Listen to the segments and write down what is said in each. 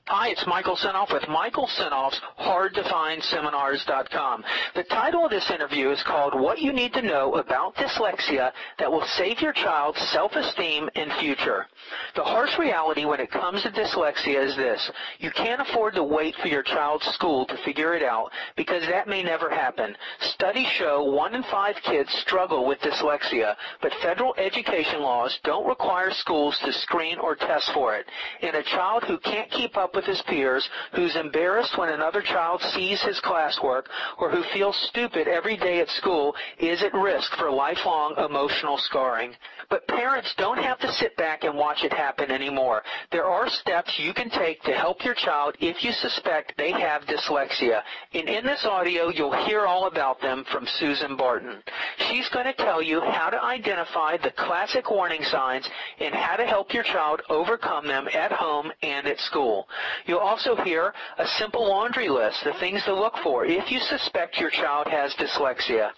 Hi, it's Michael Senoff with Michael Senoff's HardToFindSeminars.com. The title of this interview is called What You Need to Know About Dyslexia That Will Save Your Child's Self-Esteem and Future. The harsh reality when it comes to dyslexia is this. You can't afford to wait for your child's school to figure it out because that may never happen. Studies show 1 in 5 kids struggle with dyslexia, but federal education laws don't require schools to screen or test for it. And a child who can't keep up with his peers, who's embarrassed when another child sees his classwork, or who feels stupid every day at school is at risk for lifelong emotional scarring. But parents don't have to sit back and watch it happen anymore. There are steps you can take to help your child if you suspect they have dyslexia. And in this audio, you'll hear all about them from Susan Barton. She's going to tell you how to identify the classic warning signs and how to help your child overcome them at home and at school. You'll also hear a simple laundry list of things to look for if you suspect your child has dyslexia.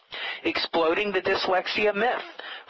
Exploding the dyslexia myth.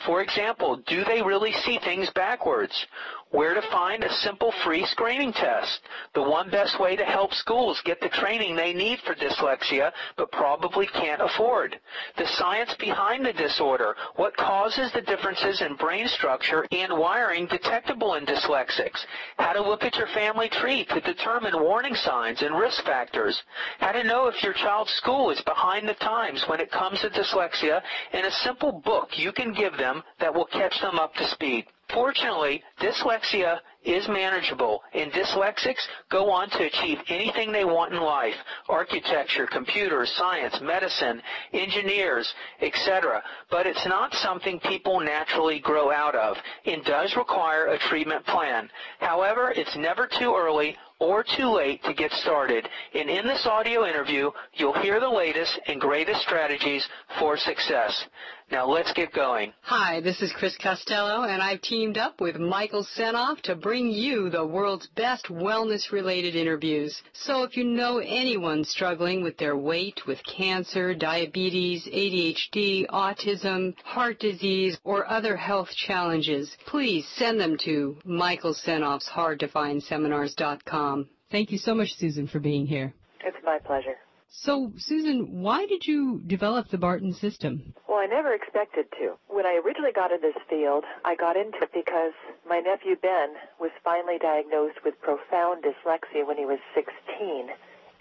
For example, do they really see things backwards? Where to find a simple free screening test. The one best way to help schools get the training they need for dyslexia but probably can't afford. The science behind the disorder. What causes the differences in brain structure and wiring detectable in dyslexics. How to look at your family tree to determine warning signs and risk factors. How to know if your child's school is behind the times when it comes to dyslexia, and a simple book you can give them that will catch them up to speed. Fortunately, dyslexia is manageable, and dyslexics go on to achieve anything they want in life: architecture, computers, science, medicine, engineers, etc. But it's not something people naturally grow out of and does require a treatment plan. However, it's never too early or too late to get started. And in this audio interview, you'll hear the latest and greatest strategies for success. Now let's get going. Hi, this is Chris Costello, and I've teamed up with Michael Senoff to bring you the world's best wellness-related interviews. So if you know anyone struggling with their weight, with cancer, diabetes, ADHD, autism, heart disease, or other health challenges, please send them to Michael Senoff's HardToFindSeminars.com. Thank you so much, Susan, for being here. It's my pleasure. So, Susan, why did you develop the Barton system? Well, I never expected to. When I originally got in this field, I got into it because my nephew Ben was finally diagnosed with profound dyslexia when he was 16.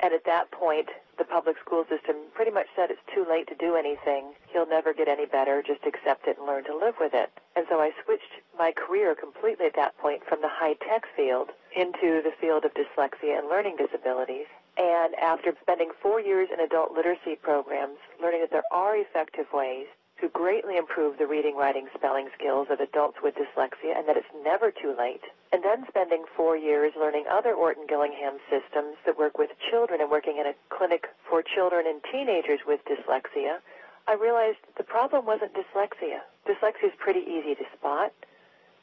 And at that point, the public school system pretty much said it's too late to do anything. He'll never get any better. Just accept it and learn to live with it. And so I switched my career completely at that point from the high-tech field into the field of dyslexia and learning disabilities. And after spending 4 years in adult literacy programs, learning that there are effective ways to greatly improve the reading, writing, spelling skills of adults with dyslexia, and that it's never too late, and then spending 4 years learning other Orton-Gillingham systems that work with children and working in a clinic for children and teenagers with dyslexia, I realized the problem wasn't dyslexia. Dyslexia is pretty easy to spot.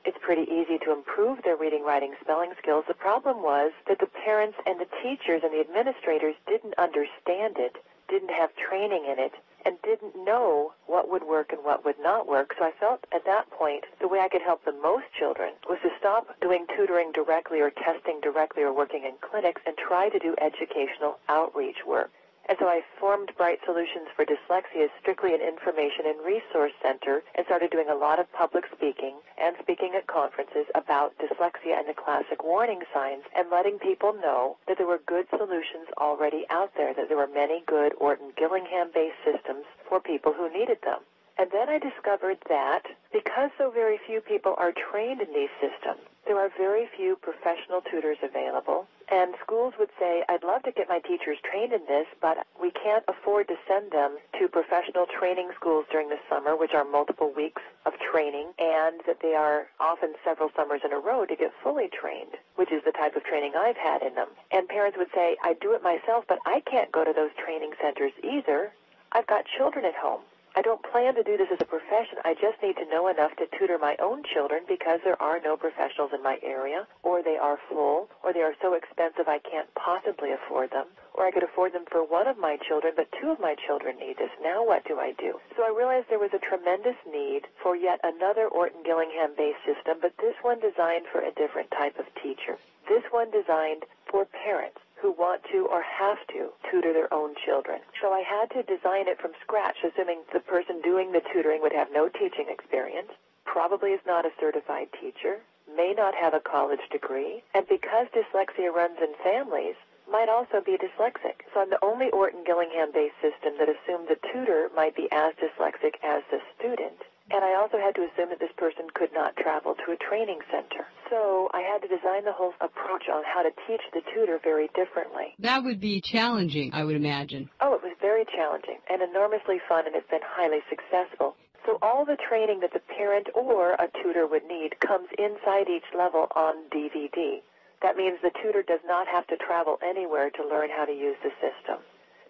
It's pretty easy to improve their reading, writing, spelling skills. The problem was that the parents and the teachers and the administrators didn't understand it, didn't have training in it, and didn't know what would work and what would not work. So I felt at that point the way I could help the most children was to stop doing tutoring directly or testing directly or working in clinics and try to do educational outreach work. And so I formed Bright Solutions for Dyslexia as strictly an information and resource center and started doing a lot of public speaking and speaking at conferences about dyslexia and the classic warning signs and letting people know that there were good solutions already out there, that there were many good Orton-Gillingham-based systems for people who needed them. And then I discovered that because so very few people are trained in these systems, there are very few professional tutors available. And schools would say, I'd love to get my teachers trained in this, but we can't afford to send them to professional training schools during the summer, which are multiple weeks of training, and that they are often several summers in a row to get fully trained, which is the type of training I've had in them. And parents would say, I do it myself, but I can't go to those training centers either. I've got children at home. I don't plan to do this as a profession. I just need to know enough to tutor my own children because there are no professionals in my area, or they are full, or they are so expensive I can't possibly afford them, or I could afford them for one of my children, but two of my children need this. Now what do I do? So I realized there was a tremendous need for yet another Orton-Gillingham-based system, but this one designed for a different type of teacher. This one designed for parents who want to or have to tutor their own children. So I had to design it from scratch, assuming the person doing the tutoring would have no teaching experience, probably is not a certified teacher, may not have a college degree, and because dyslexia runs in families, might also be dyslexic. So I'm the only Orton-Gillingham-based system that assumed the tutor might be as dyslexic as the student. And I also had to assume that this person could not travel to a training center. So I had to design the whole approach on how to teach the tutor very differently. That would be challenging, I would imagine. Oh, it was very challenging and enormously fun, and it's been highly successful. So all the training that the parent or a tutor would need comes inside each level on DVD. That means the tutor does not have to travel anywhere to learn how to use the system.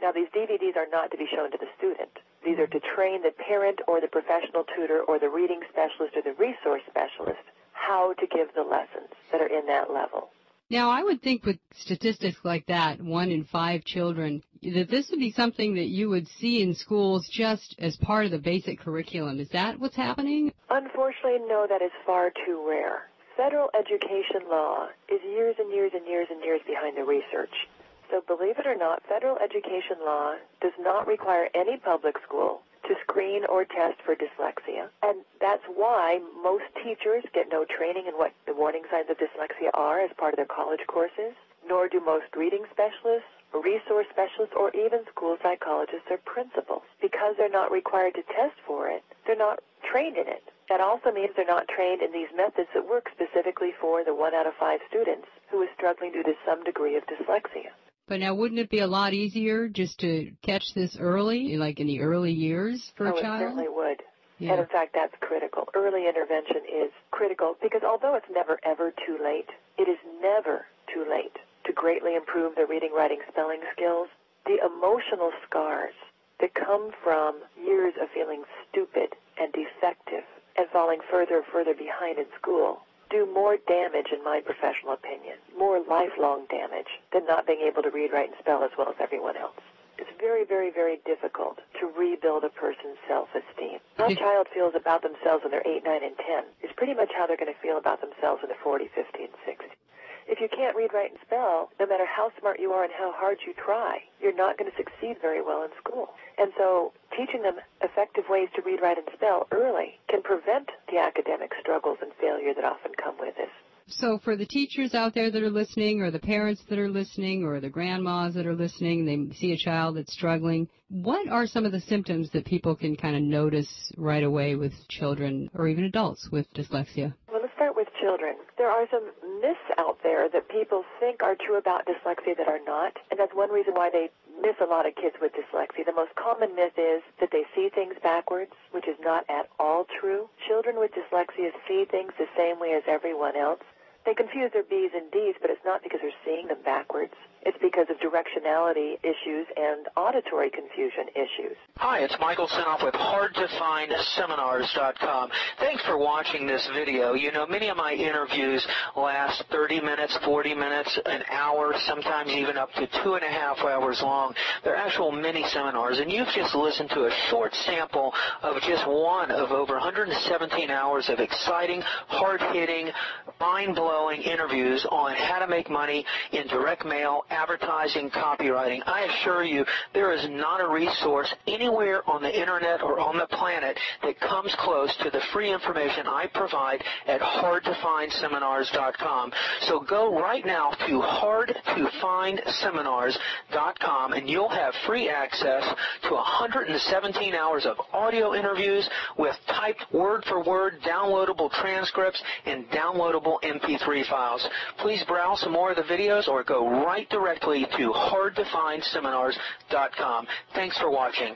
Now, these DVDs are not to be shown to the student. These are to train the parent or the professional tutor or the reading specialist or the resource specialist how to give the lessons that are in that level. Now, I would think with statistics like that, 1 in 5 children, that this would be something that you would see in schools just as part of the basic curriculum. Is that what's happening? Unfortunately, no, that is far too rare. Federal education law is years and years and years and years behind the research. So believe it or not, federal education law does not require any public school to screen or test for dyslexia. And that's why most teachers get no training in what the warning signs of dyslexia are as part of their college courses, nor do most reading specialists, resource specialists, or even school psychologists or principals. Because they're not required to test for it, they're not trained in it. That also means they're not trained in these methods that work specifically for the 1 out of 5 students who is struggling due to some degree of dyslexia. But now, wouldn't it be a lot easier just to catch this early, like in the early years for a child? It certainly would. Yeah. And in fact, that's critical. Early intervention is critical because although it's never, ever too late, it is never too late to greatly improve their reading, writing, spelling skills. The emotional scars that come from years of feeling stupid and defective and falling further and further behind in school do more damage, in my professional opinion, more lifelong damage than not being able to read, write, and spell as well as everyone else. It's very, very, very difficult to rebuild a person's self-esteem. How a child feels about themselves when they're 8, 9, and 10 is pretty much how they're going to feel about themselves when they're 40, 50, and 60. If you can't read, write, and spell, no matter how smart you are and how hard you try, you're not going to succeed very well in school. And so teaching them effective ways to read, write, and spell early can prevent the academic struggles and failure that often come with this. So for the teachers out there that are listening, or the parents that are listening, or the grandmas that are listening, they see a child that's struggling, what are some of the symptoms that people can kind of notice right away with children or even adults with dyslexia? Well, let's start with children. There are some myths out there that people think are true about dyslexia that are not, and that's one reason why they miss a lot of kids with dyslexia. The most common myth is that they see things backwards, which is not at all true. Children with dyslexia see things the same way as everyone else. They confuse their B's and D's, but it's not because they're seeing them backwards. It's because of directionality issues and auditory confusion issues. Hi, it's Michael Senoff with HardToFindSeminars.com. Thanks for watching this video. You know, many of my interviews last 30 minutes, 40 minutes, an hour, sometimes even up to 2.5 hours long. They're actual mini seminars, and you've just listened to a short sample of just one of over 117 hours of exciting, hard-hitting, mind-blowing interviews on how to make money in direct mail, advertising, copywriting. I assure you, there is not a resource anywhere on the internet or on the planet that comes close to the free information I provide at HardToFindSeminars.com. So go right now to HardToFindSeminars.com, and you'll have free access to 117 hours of audio interviews with typed word-for-word downloadable transcripts and downloadable MP3 files. Please browse some more of the videos or go right directly to HardToFindSeminars.com. Thanks for watching.